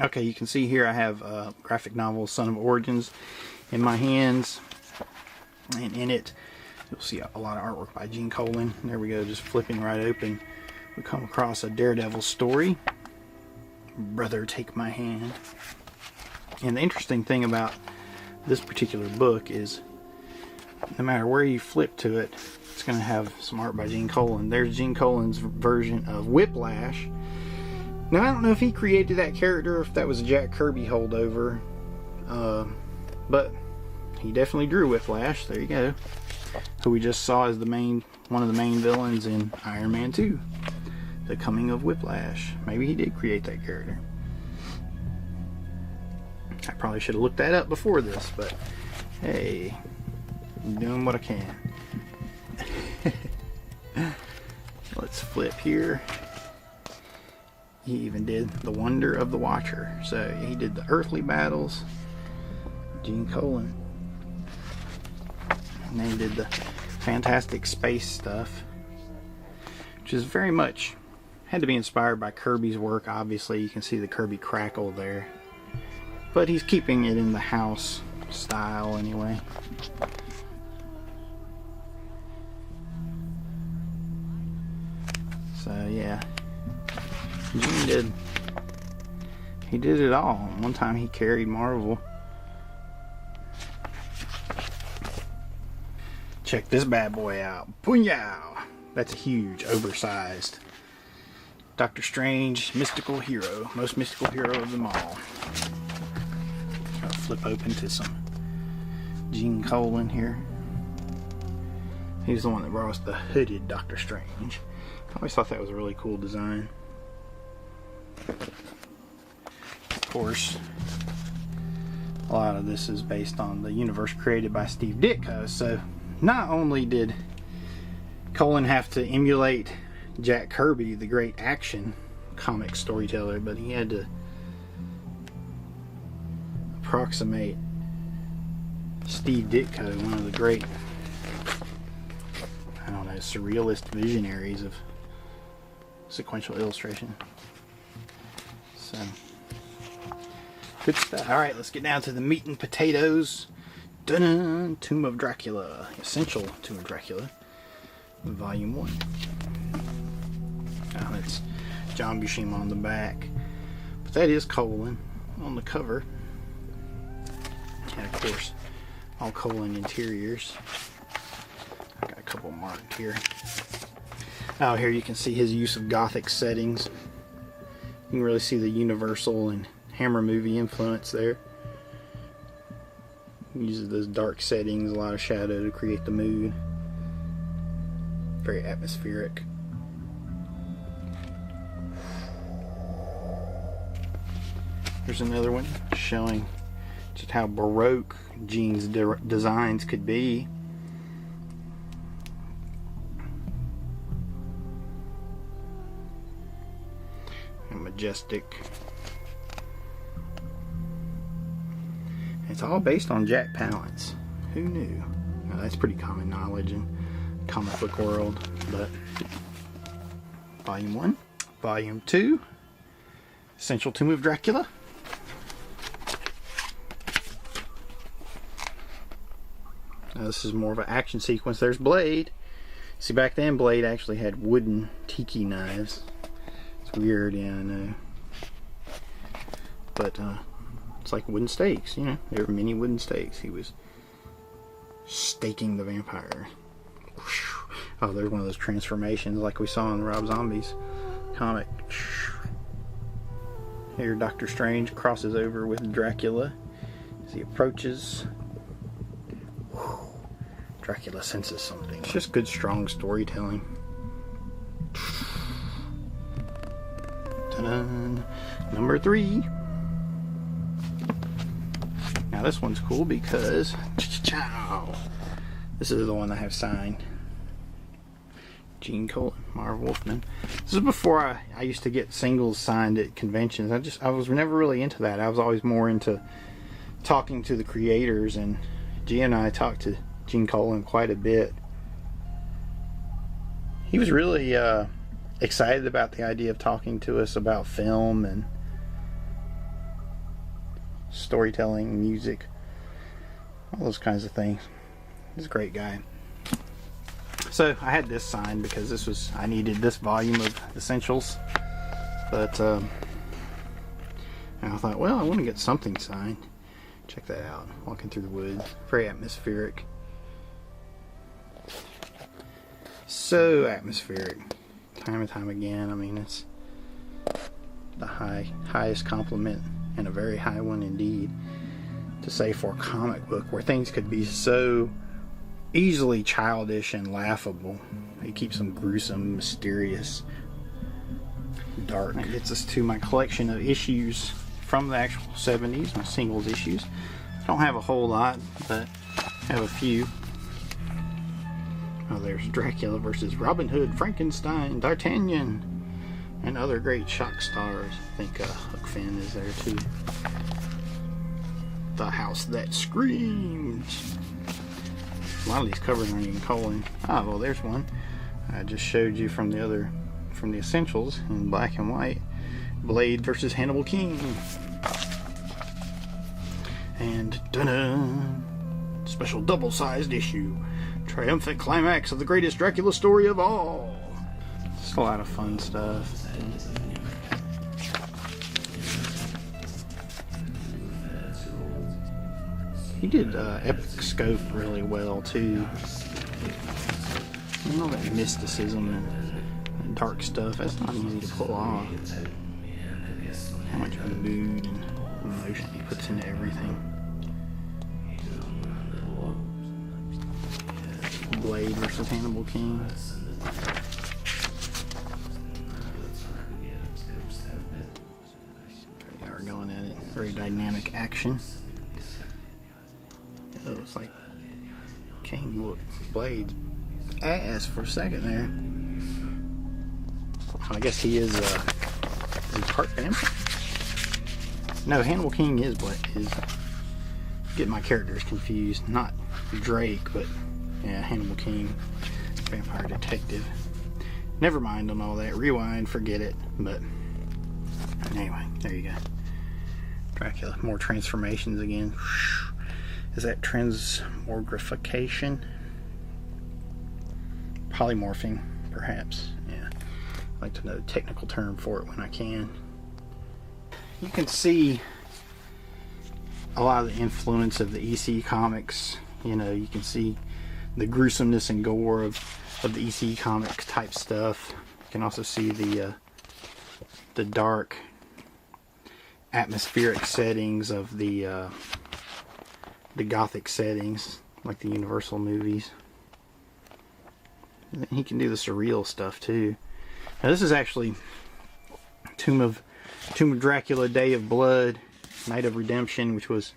Okay, you can see here I have graphic novel Son of Origins in my hands, and in it you'll see a lot of artwork by Gene Colan. There we go, just flipping right open. We come across a Daredevil story, Brother Take My Hand. And the interesting thing about this particular book is no matter where you flip to it, it's going to have some art by Gene Colan. There's Gene Colan's version of Whiplash. Now, I don't know if he created that character or if that was a Jack Kirby holdover, but he definitely drew Whiplash. There you go. Who we just saw as one of the main villains in Iron Man 2, The Coming of Whiplash. Maybe he did create that character. I probably should have looked that up before this, but hey, I'm doing what I can. Let's flip here. He even did The Wonder of the Watcher. So he did the earthly battles, Gene Colan. And then he did the fantastic space stuff, which is very much, had to be inspired by Kirby's work. Obviously, you can see the Kirby crackle there. But he's keeping it in the house style anyway. So yeah. Gene did it all. One time he carried Marvel. Check this bad boy out. Punyow! That's a huge, oversized Doctor Strange mystical hero. Most mystical hero of them all. I'll flip open to some Gene Colan here. He's the one that brought us the hooded Doctor Strange. I always thought that was a really cool design. Of course, a lot of this is based on the universe created by Steve Ditko. So not only did Colan have to emulate Jack Kirby, the great action comic storyteller, but he had to approximate Steve Ditko, one of the great, I don't know, surrealist visionaries of sequential illustration. So, good stuff. Alright, let's get down to the meat and potatoes. Dun-dun! Tomb of Dracula. Essential Tomb of Dracula. Volume 1. Now that's John Buscema on the back. But that is Colan on the cover. And of course, all Colan interiors. I've got a couple marked here. Out here you can see his use of Gothic settings. You can really see the Universal and Hammer movie influence there. He uses those dark settings, a lot of shadow to create the mood. Very atmospheric. There's another one showing just how Baroque Gene's designs could be. Majestic. It's all based on Jack Palance. Who knew? Now, that's pretty common knowledge in comic book world. But Volume 1, Volume 2, Essential Tomb of Dracula. Now this is more of an action sequence. There's Blade. See, back then Blade actually had wooden tiki knives. Weird, yeah, I know. But it's like wooden stakes, you know. There were many wooden stakes. He was staking the vampire. Oh, there's one of those transformations like we saw in the Rob Zombies comic. Here Doctor Strange crosses over with Dracula as he approaches. Dracula senses something. It's just good, strong storytelling. Number 3. Now this one's cool because this is the one I have signed. Gene Colan, Marv Wolfman. This is before I used to get singles signed at conventions. I was never really into that. I was always more into talking to the creators, and G and I talked to Gene Colan quite a bit. He was really excited about the idea of talking to us about film, and storytelling, music, all those kinds of things. He's a great guy. So I had this signed because I needed this volume of Essentials, but and I thought, well, I want to get something signed. Check that out. Walking through the woods, very atmospheric. So atmospheric, time and time again. I mean, it's the highest compliment, and a very high one indeed, to say for a comic book where things could be so easily childish and laughable. It keeps them gruesome, mysterious, dark. That gets us to my collection of issues from the actual 70s, my singles issues. I don't have a whole lot, but I have a few. Oh, there's Dracula versus Robin Hood, Frankenstein, D'Artagnan, and other great shock stars. I think Huck Finn is there too. The House That Screams. A lot of these covers aren't even Colan. Ah, well, there's one I just showed you from the Essentials in black and white. Blade versus Hannibal King. And dun-dun, special double-sized issue. Triumphant climax of the greatest Dracula story of all. Just a lot of fun stuff. He did Epic Scope really well too. You know, that mysticism and dark stuff, that's not easy to pull off. How much mood and emotion he puts into everything. Blade versus Hannibal King. They are going at it. Very dynamic action. Oh, it's like King whooped Blade's ass for a second there. I guess he is part vampire. No, Hannibal King is getting my characters confused. Not Drake, but yeah, Hannibal King, vampire detective. Never mind on all that. Rewind, forget it. But anyway, there you go. Dracula, more transformations again. Is that transmogrification? Polymorphing, perhaps. Yeah, I like to know the technical term for it when I can. You can see a lot of the influence of the EC comics. You know, you can see the gruesomeness and gore of the EC comic type stuff. You can also see the dark atmospheric settings of the gothic settings, like the Universal movies. And he can do the surreal stuff too. Now this is actually Tomb of Dracula, Day of Blood, Night of Redemption, which was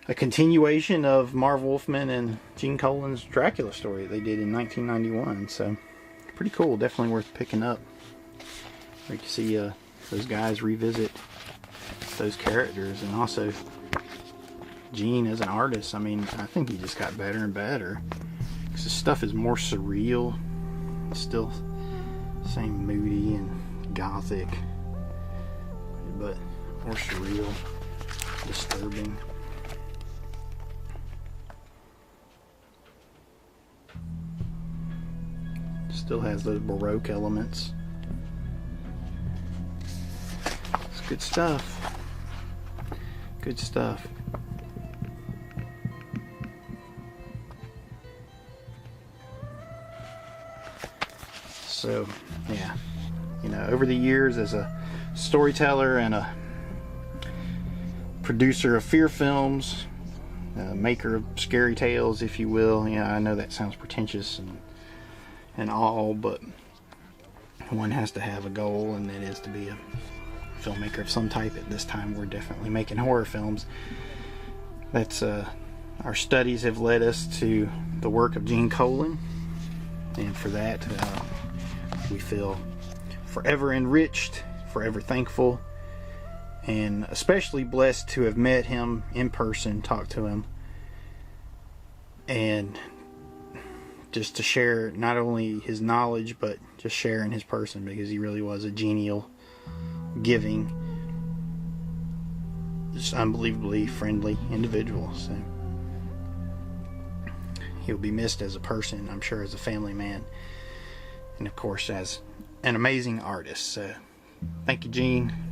a continuation of Marv Wolfman and Gene Colan's Dracula story they did in 1991. So pretty cool, definitely worth picking up. You can see those guys revisit those characters, and also Gene as an artist. I mean, I think he just got better and better because his stuff is more surreal. It's still the same moody and gothic, but more surreal, disturbing. Still has those Baroque elements. It's good stuff. Good stuff. So, yeah, you know, over the years as a storyteller and a producer of fear films, maker of scary tales, if you will. Yeah, I know that sounds pretentious and all, but one has to have a goal, and that is to be a filmmaker of some type. At this time, we're definitely making horror films. That's our studies have led us to the work of Gene Colan, and for that we feel forever enriched, forever thankful, and especially blessed to have met him in person, talked to him, and just to share not only his knowledge, but just sharing his person, because he really was a genial, giving, just unbelievably friendly individual. So he'll be missed as a person, I'm sure, as a family man, and of course as an amazing artist. So thank you, Gene.